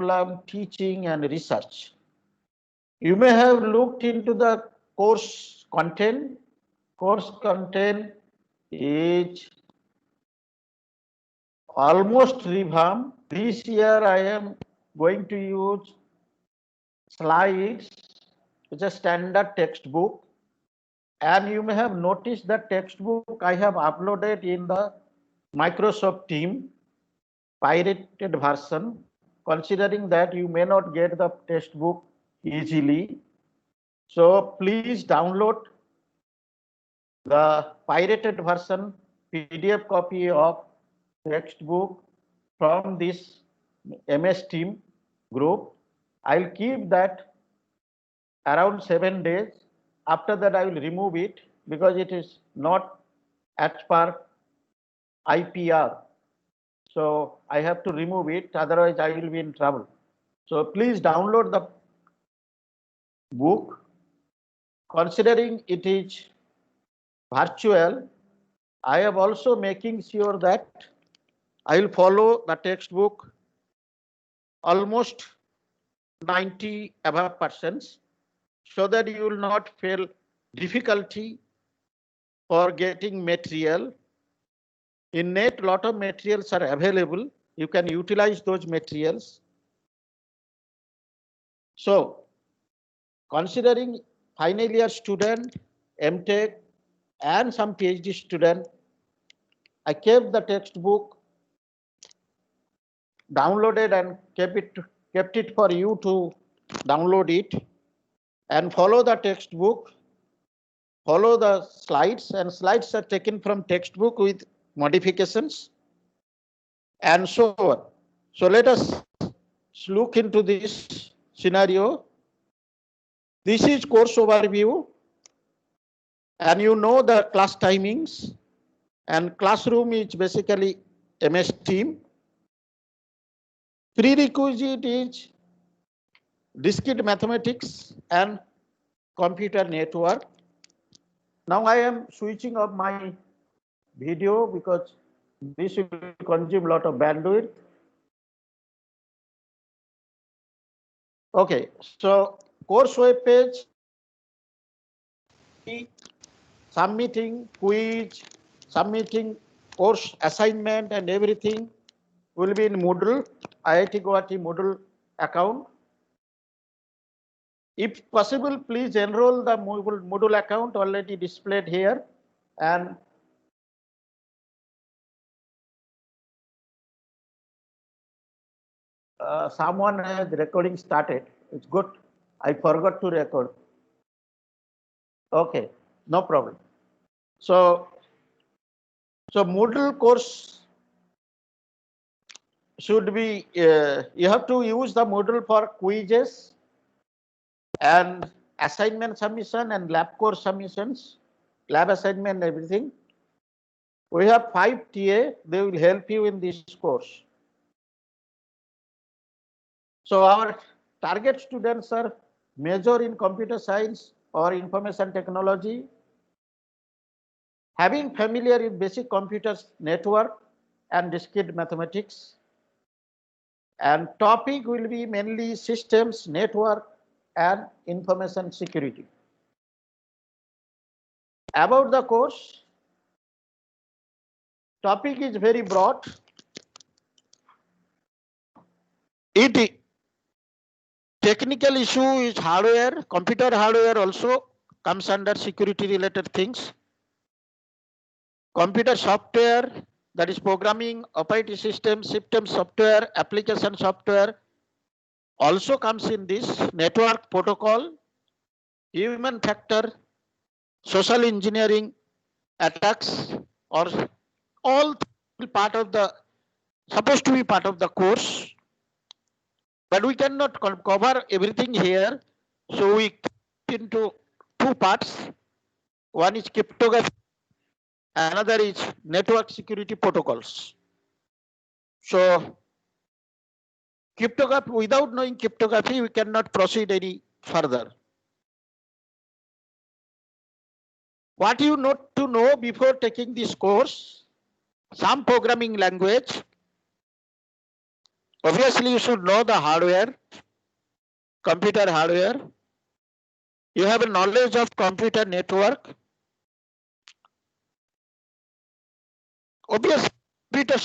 curriculum, teaching and research. You may have looked into the course content. Course content is almost revamped. This year I am going to use slides. It's a standard textbook. And you may have noticed the textbook I have uploaded in the Microsoft Team pirated version, considering that you may not get the textbook easily. So please download the pirated version PDF copy of textbook from this MS Team group. I'll keep that around 7 days. After that, I will remove it because it is not as per IPR. So I have to remove it, otherwise I will be in trouble. So please download the book. Considering it is virtual, I am also making sure that I will follow the textbook almost 90 above %, so that you will not feel difficulty for getting material. In net, lot of materials are available. You can utilize those materials. So, considering final year student, MTech, and some PhD student, I kept the textbook downloaded and kept it for you to download it and follow the textbook, follow the slides, and slides are taken from textbook with modifications and so on. So let us look into this scenario. This is course overview, and you know the class timings, and classroom is basically MS Team. Prerequisite is discrete mathematics and computer network. Now I am switching off my video because this will consume a lot of bandwidth. Okay, so course web page, submitting quiz, submitting course assignment and everything will be in Moodle, IIT Guwahati Moodle account. If possible, please enroll the Moodle account already displayed here, and someone has recording started. It's good. I forgot to record. Okay, no problem. So Moodle course should be, you have to use the Moodle for quizzes and assignment submission and lab course submissions, lab assignment, everything. We have 5 TA, they will help you in this course. So our target students are major in computer science or information technology, having familiar with basic computers network and discrete mathematics, and topic will be mainly systems, network and information security. About the course, topic is very broad. Technical issue is hardware, computer hardware also comes under security related things. Computer software, that is programming, operating system software, application software also comes in this. Network protocol, human factor, social engineering, attacks, or all part of the, supposed to be part of the course. But we cannot cover everything here. So we cut into 2 parts. One is cryptography, another is network security protocols. So cryptography, without knowing cryptography, we cannot proceed any further. What you need to know before taking this course: some programming language, Obviously, you should know the hardware, computer hardware. You have a knowledge of computer network. Obviously, computer